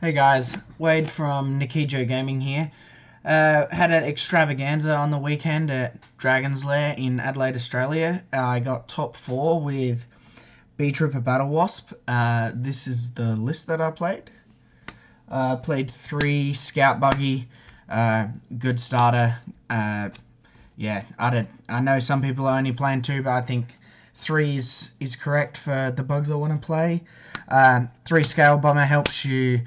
Hey guys, Wade from Nikijo Gaming here. Had an extravaganza on the weekend at Dragon's Lair in Adelaide, Australia. I got top 4 with Beetrooper Battlewasp. This is the list that I played. Played 3 Scout Buggy, good starter. Yeah, I know some people are only playing 2, but I think 3 is correct for the bugs I want to play. 3 Scale Bomber helps you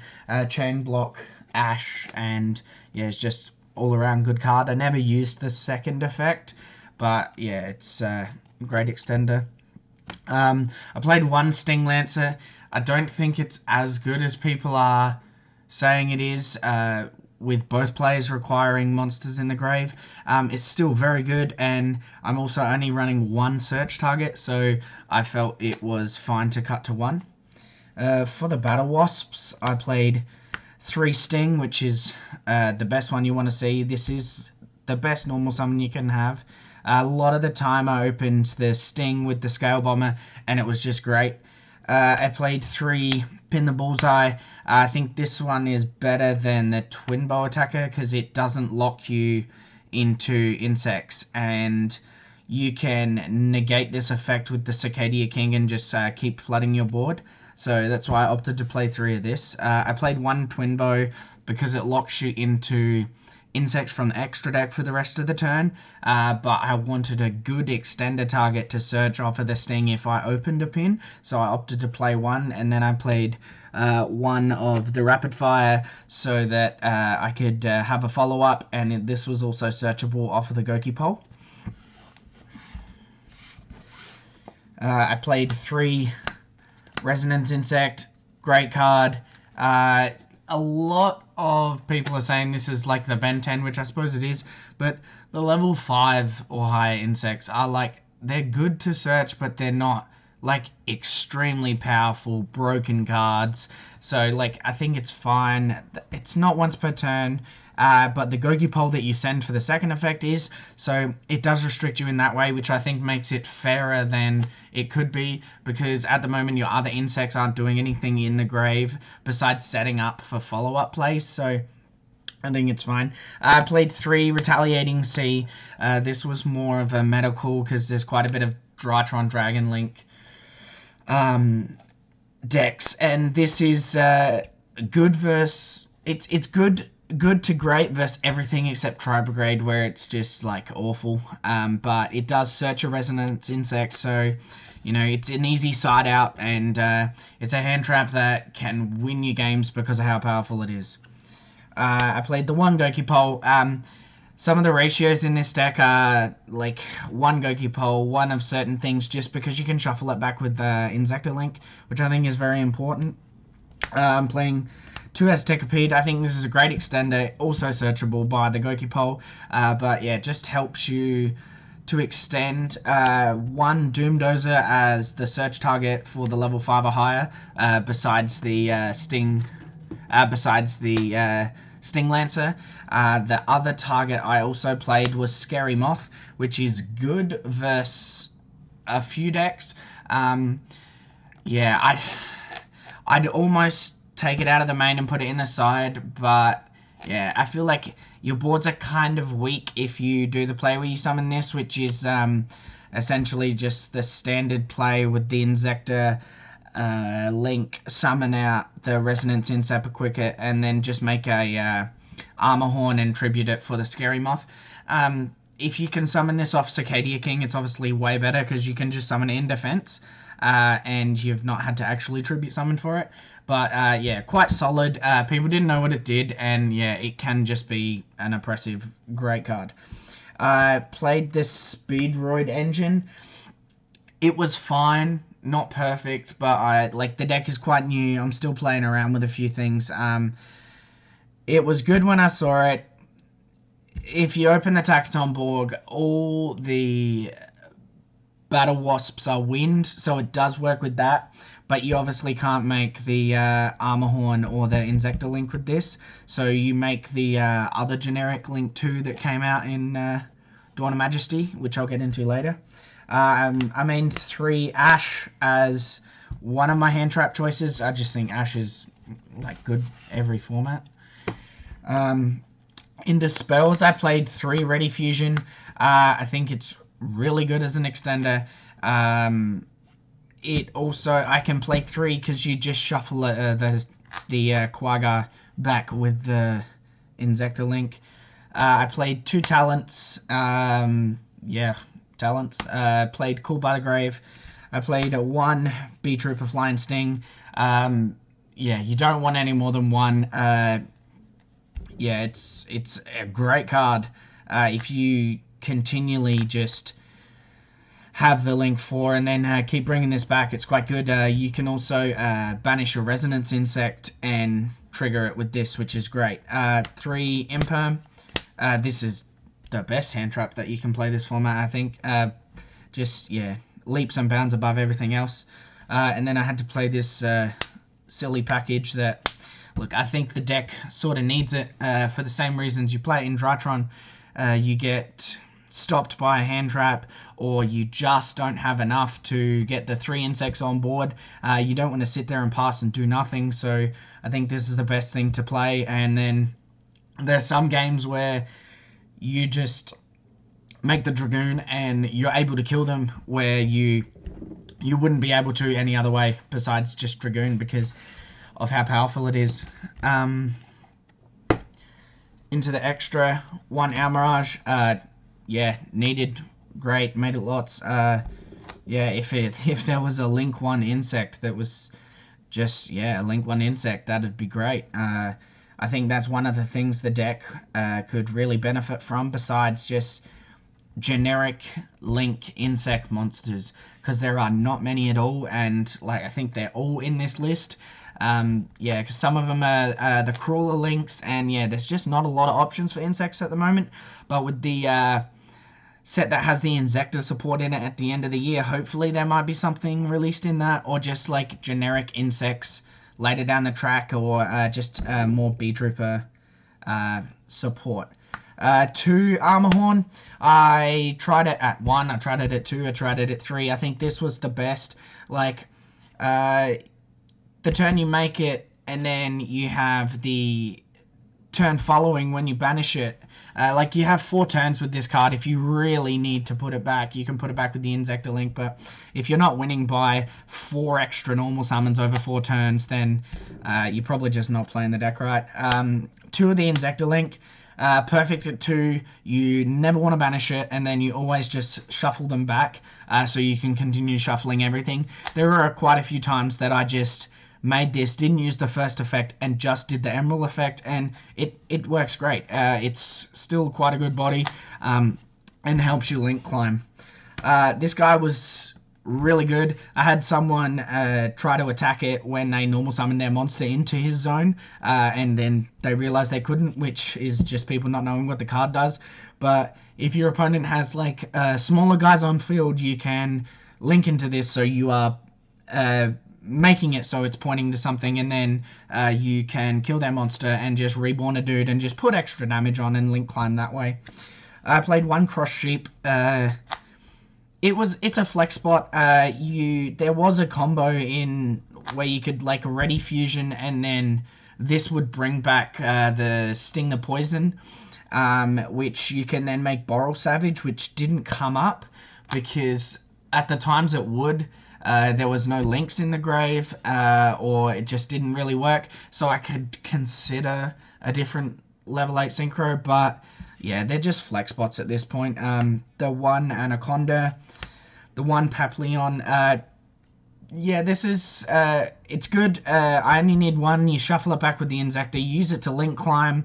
chain block Ash, and yeah, it's just all around good card. I never used the second effect, but yeah, it's a great extender. I played 1 Sting Lancer. I don't think it's as good as people are saying it is, with both players requiring monsters in the grave. It's still very good, and I'm also only running 1 search target, so I felt it was fine to cut to 1. For the Battlewasps, I played 3 Sting, which is the best one you want to see. This is the best normal summon you can have. A lot of the time I opened the Sting with the Scale Bomber, and it was just great. I played 3 Pin the Bullseye. I think this one is better than the Twin Bow Attacker because it doesn't lock you into insects, and you can negate this effect with the Cicadia King and just keep flooding your board. So that's why I opted to play 3 of this. I played 1 Twin Bow because it locks you into insects from the extra deck for the rest of the turn, but I wanted a good extender target to search off of the Sting if I opened a pin, so I opted to play 1, and then I played 1 of the Rapid Fire so that I could have a follow-up, and this was also searchable off of the Goki Pole. I played 3 Resonance Insect, great card. A lot of people are saying this is like the Ben 10, which I suppose it is, but the level 5 or higher insects are like, they're good to search, but they're not like extremely powerful broken cards. So like, I think it's fine. It's not once per turn, but the Goki Pole that you send for the second effect is, so it does restrict you in that way, which I think makes it fairer than it could be, because at the moment your other insects aren't doing anything in the grave besides setting up for follow-up plays, so I think it's fine. I played 3 Retaliating Sea. This was more of a medical because there's quite a bit of Drytron Dragon Link decks, and this is good versus it's good to great versus everything except Tri-Brigade, where it's just like awful. But it does search a Resonance Insect, so you know it's an easy side out, and it's a hand trap that can win you games because of how powerful it is. I played the 1 Goki Pole. Some of the ratios in this deck are like 1 Goki Pole, 1 of certain things, just because you can shuffle it back with the Insector Link, which I think is very important. I'm playing 2 Aztekipede. I think this is a great extender, also searchable by the Goki Pole, but yeah, it just helps you to extend 1 Doomdozer as the search target for the level 5 or higher, besides the Sting Lancer. The other target I also played was Scary Moth, which is good versus a few decks. Yeah, I'd almost take it out of the main and put it in the side, but yeah, I feel like your boards are kind of weak if you do the play where you summon this, which is essentially just the standard play with the Insector Link, summon out the Resonance Insect quicker, and then just make a Armor Horn and tribute it for the Scary Moth. If you can summon this off Cicadia King, it's obviously way better because you can just summon it in defense, and you've not had to actually tribute summon for it. But yeah, quite solid. People didn't know what it did, and yeah, it can just be an oppressive, great card. I played this Speedroid engine. It was fine, not perfect, but the deck is quite new. I'm still playing around with a few things. It was good when I saw it. If you open the Tacton Borg, all the Battlewasps are wind, so it does work with that. But you obviously can't make the Armor Horn or the Insector Link with this. So you make the other generic Link 2 that came out in Dawn of Majesty, which I'll get into later. I mean 3 Ash as one of my hand trap choices. I just think Ash is like good every format. Into spells, I played 3 Ready Fusion. I think it's really good as an extender. It also, I can play 3 because you just shuffle the Quagga back with the Insecta Link. I played 2 talents. Talents. Played Cool by the Grave. I played 1 Beetrooper Flying Sting. You don't want any more than 1. It's a great card. If you continually just have the link 4 and then keep bringing this back, it's quite good. You can also banish a Resonance Insect and trigger it with this, which is great. 3 Imperm. This is the best hand trap that you can play this format, I think. Leaps and bounds above everything else. And then I had to play this silly package that, look, I think the deck sort of needs it for the same reasons you play it in Drytron. You get stopped by a hand trap, or you just don't have enough to get the 3 insects on board. You don't want to sit there and pass and do nothing, so I think this is the best thing to play. And then there's some games where you just make the Dragoon and you're able to kill them where you wouldn't be able to any other way besides just Dragoon because of how powerful it is. Into the extra, 1 Almirage. Needed, great, made it lots. If there was a Link 1 insect that was just, a Link 1 insect, that'd be great. I think that's one of the things the deck could really benefit from, besides just generic Link insect monsters, because there are not many at all, and I think they're all in this list. Because some of them are the crawler links, and there's just not a lot of options for insects at the moment. But with the set that has the Insecta support in it at the end of the year, hopefully there might be something released in that, or just generic insects later down the track, or just more Beetrooper support. 2 Armorhorn. I tried it at 1, I tried it at 2, I tried it at 3. I think this was the best. The turn you make it, and then you have the turn following when you banish it. You have 4 turns with this card. If you really need to put it back, you can put it back with the Insecta Link, but if you're not winning by 4 extra normal summons over 4 turns, then you're probably just not playing the deck right. 2 of the Insecta Link. Perfect at 2, you never want to banish it, and then you always just shuffle them back so you can continue shuffling everything. There are quite a few times that I just made this, didn't use the first effect, and just did the Emerald effect, and it works great. It's still quite a good body, and helps you link climb. This guy was really good. I had someone try to attack it when they normal summoned their monster into his zone, and then they realized they couldn't, which is just people not knowing what the card does. But if your opponent has smaller guys on field, you can link into this, so you are making it so it's pointing to something, and then you can kill their monster and just reborn a dude and just put extra damage on and link climb that way. I played 1 Cross Sheep. It's a flex spot. There was a combo in where you could Ready Fusion, and then this would bring back the Sting the Poison, which you can then make Boral Savage, which didn't come up because at the times it would. There was no links in the grave, or it just didn't really work. So I could consider a different level 8 synchro, but they're just flex spots at this point. The 1 Anaconda, the 1 Papillon. This is it's good. I only need 1. You shuffle it back with the Insecta, use it to link climb,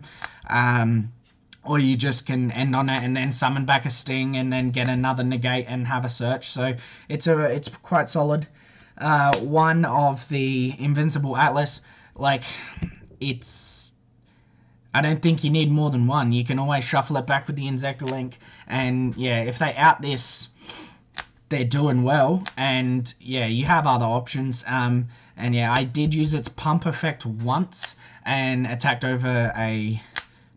or you just can end on it and then summon back a Sting and then get another negate and have a search. So it's quite solid. 1 of the Invincible Atlas. I don't think you need more than 1. You can always shuffle it back with the Insecta Link, and if they out this, they're doing well. And you have other options. I did use its pump effect once and attacked over a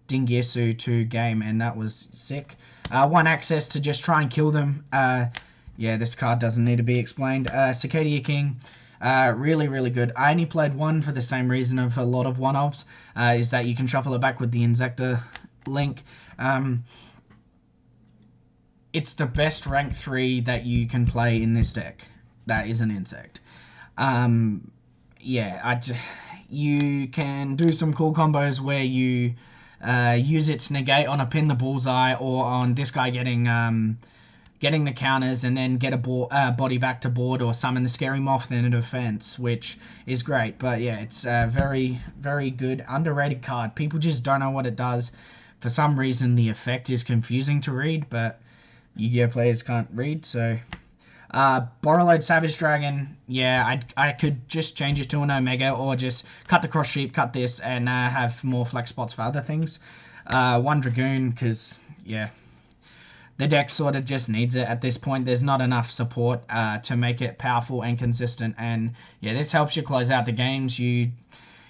Dingirsu 2 game, and that was sick. 1 access to just try and kill them. This card doesn't need to be explained. Cicadia King. Really, really good. I only played one for the same reason of a lot of one-offs, is that you can shuffle it back with the Insector link. It's the best rank 3 that you can play in this deck. That is an insect. Yeah, you can do some cool combos where you use its negate on a pin the bullseye, or on this guy getting the counters, and then get a body back to board, or summon the Scary Moth in a defense, which is great. But yeah, it's a very, very good, underrated card. People just don't know what it does. For some reason, the effect is confusing to read, but Yu-Gi-Oh players can't read, so... Borreload Savage Dragon, yeah, I could just change it to an Omega, or just cut the Cross Sheep, cut this, and have more flex spots for other things. One Dragoon, because, yeah, the deck sort of just needs it at this point. There's not enough support to make it powerful and consistent, and, yeah, this helps you close out the games. You,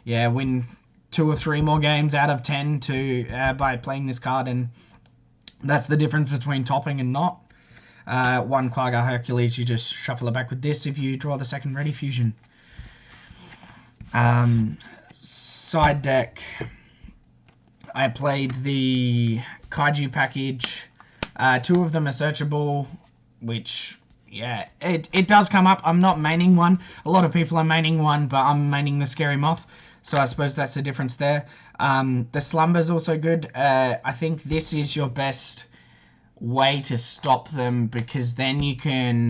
yeah, win 2 or 3 more games out of 10 by playing this card, and that's the difference between topping and not. One Quagga Hercules, you just shuffle it back with this if you draw the second ready fusion. Side deck, I played the Kaiju package. 2 of them are searchable, which, yeah, it does come up. I'm not maining one. A lot of people are maining one, but I'm maining the Scary Moth, so I suppose that's the difference there. The Slumber's also good. I think this is your best way to stop them, because then you can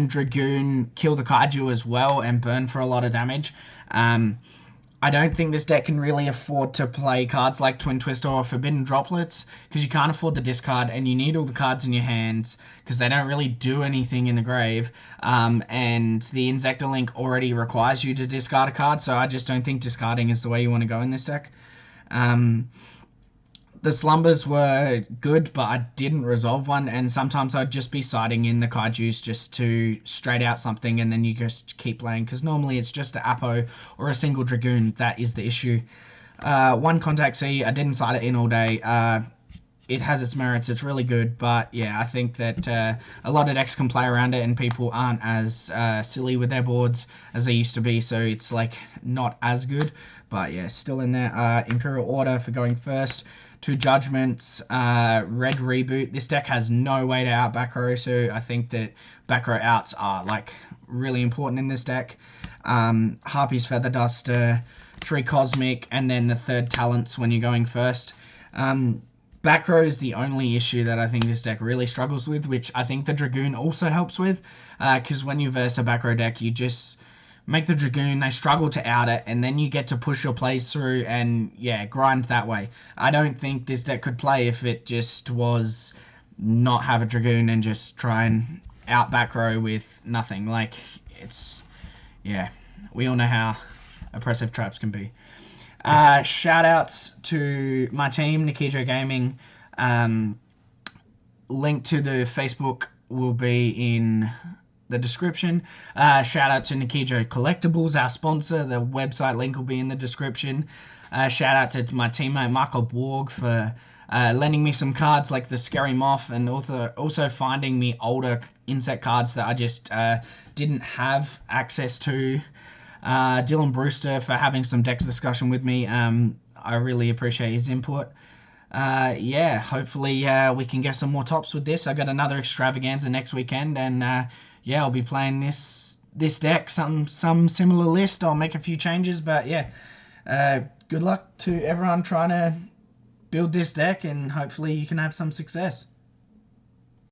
Dragoon, kill the Kaiju as well, and burn for a lot of damage. I don't think this deck can really afford to play cards like Twin Twister or Forbidden Droplets, because you can't afford the discard, and you need all the cards in your hands, because they don't really do anything in the grave. And the Insector Link already requires you to discard a card, so I just don't think discarding is the way you want to go in this deck. The Slumbers were good, but I didn't resolve one, and sometimes I'd just be siding in the Kaijus just to straight out something, and then you just keep playing, because normally it's just an Apo or a single Dragoon that is the issue. One Contact C, I didn't side it in all day. It has its merits, it's really good, but yeah, I think that a lot of decks can play around it, and people aren't as silly with their boards as they used to be, so it's like not as good, but yeah, still in there. Imperial Order for going first. 2 Judgments, Red Reboot. This deck has no way to out back row, so I think that back row outs are like really important in this deck. Harpy's Feather Duster, 3 Cosmic, and then the 3rd Talents when you're going first. Back row is the only issue that I think this deck really struggles with, which I think the Dragoon also helps with, because when you verse a back row deck, you just make the Dragoon, they struggle to out it, and then you get to push your plays through and, yeah, grind that way. I don't think this deck could play if it just was not have a Dragoon and just try and out back row with nothing. Like, it's, yeah, we all know how oppressive traps can be. Shout outs to my team, Nikijo Gaming. Link to the Facebook will be in the description. Shout out to Nikijo Collectibles, our sponsor. The website link will be in the description. Shout out to my teammate Michael Borg for lending me some cards like the Scary Moth, and also finding me older insect cards that I just didn't have access to. Dylan Brewster for having some deck discussion with me. I really appreciate his input. Yeah, hopefully we can get some more tops with this. I got another Extravaganza next weekend, and yeah, I'll be playing this deck, some similar list. I'll make a few changes, but yeah, good luck to everyone trying to build this deck, and hopefully you can have some success.